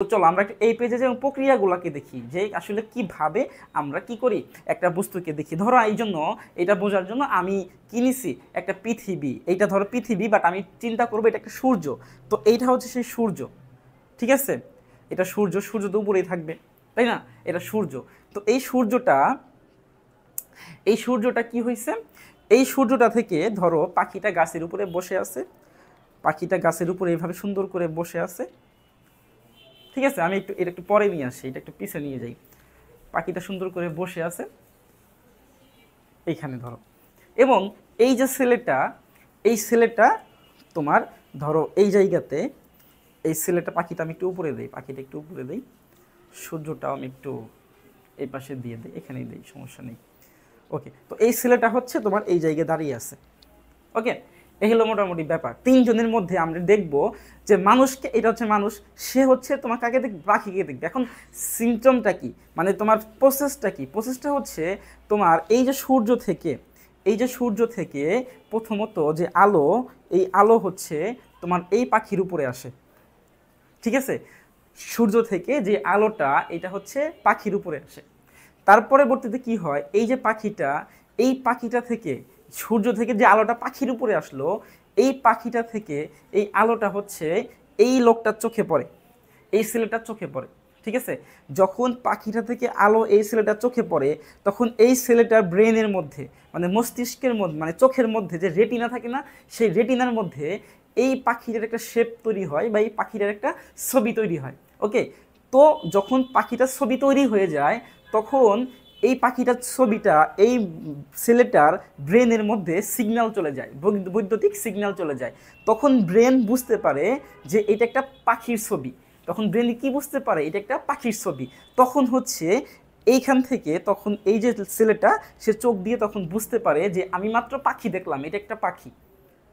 তো চলো আমরা এই পেজে যে প্রক্রিয়াগুলোকে দেখি যে আসলে কিভাবে আমরা কি করি একটা বস্তুকে দেখি। ধরো এই জন্য এটা বোঝার জন্য আমি কিনেছি একটা পৃথিবী, এইটা ধরো পৃথিবী, বাট আমি চিন্তা করবো এটা একটা সূর্য। তো এইটা হচ্ছে সেই সূর্য, ঠিক আছে? এটা সূর্য, সূর্য তো উপরেই থাকবে, তাই না? এটা সূর্য। তো এই সূর্যটা কি হয়েছে, এই সূর্যটা থেকে ধরো পাখিটা গাছের উপরে বসে আছে, পাখিটা গাছের উপরে এইভাবে সুন্দর করে বসে আছে, ঠিক আছে? আমি এটা একটু পরে নিয়ে আসি, এটা একটু পিছে নিয়ে যাই। পাখিটা সুন্দর করে বসে আছে এইখানে ধরো, এবং এই যে ছেলেটা, এই ছেলেটা তোমার ধরো এই জায়গাতে, এই ছেলেটা, পাখিটা আমি একটু উপরে দিই, পাখিটা একটু উপরে দিই, সূর্যটাও আমি একটু এই পাশে দিয়ে দিই, এখানেই দিই, সমস্যা নেই। ওকে, তো এই ছেলেটা হচ্ছে তোমার এই জায়গায় দাঁড়িয়ে আছে। ওকে, এই হলো মোটামুটি ব্যাপার। তিনজনের মধ্যে আমরা দেখব যে মানুষকে, এটা হচ্ছে মানুষ, সে হচ্ছে তোমার কাকে দেখবে, পাখিকে দেখবে। এখন সিমটমটা কি, মানে তোমার প্রসেসটা কি? প্রসেসটা হচ্ছে তোমার এই যে সূর্য থেকে, এই যে সূর্য থেকে প্রথমত যে আলো, এই আলো হচ্ছে তোমার এই পাখির উপরে আসে, ঠিক আছে? সূর্য থেকে যে আলোটা, এটা হচ্ছে পাখির উপরে আসে। তার পরবর্তীতে কি হয়, এই যে পাখিটা, এই পাখিটা থেকে, সূর্য থেকে যে আলোটা পাখির উপরে আসলো, এই পাখিটা থেকে এই আলোটা হচ্ছে এই লোকটার চোখে পড়ে, এই ছেলেটার চোখে পড়ে, ঠিক আছে? যখন পাখিটা থেকে আলো এই ছেলেটার চোখে পড়ে, তখন এই ছেলেটার ব্রেনের মধ্যে, মানে মস্তিষ্কের মধ্যে, মানে চোখের মধ্যে যে রেটিনা থাকে না, সেই রেটিনার মধ্যে এই পাখিটার একটা শেপ তৈরি হয়, বা এই পাখিটার একটা ছবি তৈরি হয়। ওকে, তো যখন পাখিটার ছবি তৈরি হয়ে যায়, তখন এই পাখিটার ছবিটা এই ছেলেটার ব্রেনের মধ্যে সিগন্যাল চলে যায়, বৈদ্যুতিক সিগন্যাল চলে যায়। তখন ব্রেন বুঝতে পারে যে এটা একটা পাখির ছবি, তখন ব্রেন কি বুঝতে পারে, এটা একটা পাখির ছবি। তখন হচ্ছে এইখান থেকে, তখন এই যে ছেলেটা, সে চোখ দিয়ে তখন বুঝতে পারে যে আমি মাত্র পাখি দেখলাম, এটা একটা পাখি,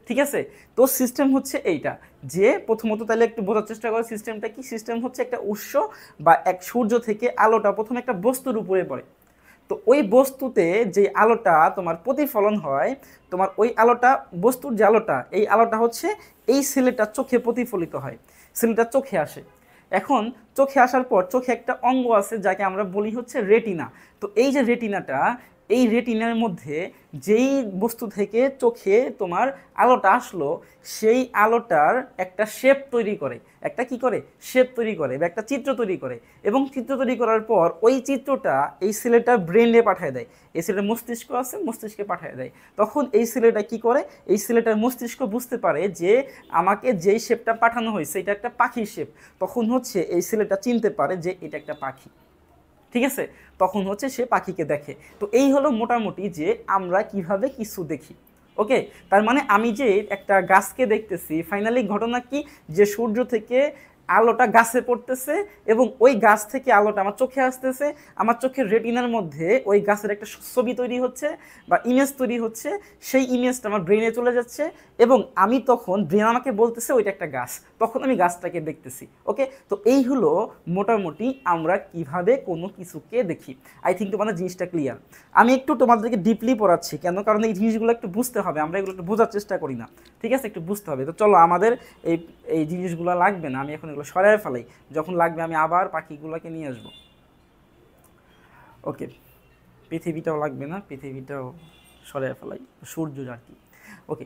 ঠিক আছে? তো সিস্টেম হচ্ছে এইটা, যে প্রথমত তাহলে একটু বোঝার চেষ্টা করো সিস্টেমটা কি। সিস্টেম হচ্ছে একটা উৎস বা এক সূর্য থেকে আলোটা প্রথমে একটা বস্তুর উপরে পড়ে, তো ওই বস্তুতে যে আলোটা তোমার প্রতিফলন হয়, তোমার ওই আলোটা, বস্তুর যে আলোটা, এই আলোটা হচ্ছে এই ছেলেটার চোখে প্রতিফলিত হয়, ছেলেটার চোখে আসে। এখন চোখে আসার পর চোখে একটা অঙ্গ আছে যাকে আমরা বলি হচ্ছে রেটিনা। তো এই যে রেটিনাটা, এই রেটিনার মধ্যে যেই বস্তু থেকে চোখে তোমার আলোটা আসলো, সেই আলোটার একটা শেপ তৈরি করে, একটা কি করে, শেপ তৈরি করে, বা একটা চিত্র তৈরি করে। এবং চিত্র তৈরি করার পর ওই চিত্রটা এই ছেলেটা ব্রেনে পাঠিয়ে দেয়, এই ছেলেটার মস্তিষ্ক আছে, মস্তিষ্কে পাঠিয়ে দেয়। তখন এই ছেলেটা কি করে, এই ছেলেটার মস্তিষ্ক বুঝতে পারে যে আমাকে যেই শেপটা পাঠানো হয়েছে এটা একটা পাখির শেপ। তখন হচ্ছে এই ছেলেটা চিনতে পারে যে এটা একটা পাখি, ঠিক আছে? তখন হচ্ছে সে পাখিকে দেখে। তো এই হলো মোটামুটি যে আমরা কিভাবে কিছু দেখি। ওকে, তার মানে আমি যে একটা গাছকে দেখতেছি, ফাইনালি ঘটনা কি, যে সূর্য থেকে আলোটা গাছে পড়তেছে, এবং ওই গাছ থেকে আলোটা আমার চোখে আসতেছে, আমার চোখের রেটিনার মধ্যে ওই গাছের একটা ছবি তৈরি হচ্ছে বা ইমেজ তৈরি হচ্ছে, সেই ইমেজটা আমার ব্রেনে চলে যাচ্ছে, এবং আমি তখন, ব্রেন আমাকে বলতেছে ওইটা একটা গাছ, তখন আমি গাছটাকে দেখতেছি। ওকে, তো এই হলো মোটামুটি আমরা কিভাবে কোনো কিছুকে দেখি। আই থিঙ্ক তোমাদের জিনিসটা ক্লিয়ার। আমি একটু তোমাদেরকে ডিপলি পড়াচ্ছি, কেন, কারণ এই জিনিসগুলো একটু বুঝতে হবে, আমরা এগুলো একটু বোঝার চেষ্টা করি না, ঠিক আছে? একটু বুঝতে হবে। তো চলো, আমাদের এই এই জিনিসগুলো লাগবে না, আমি এখন এগুলো সরাই ফেলাই, যখন লাগবে আমি আবার পাখিগুলোকে নিয়ে আসবো। ওকে, পৃথিবীটাও লাগবে না, পৃথিবীটাও সরাই ফেলাই, সূর্য আর কি। ওকে।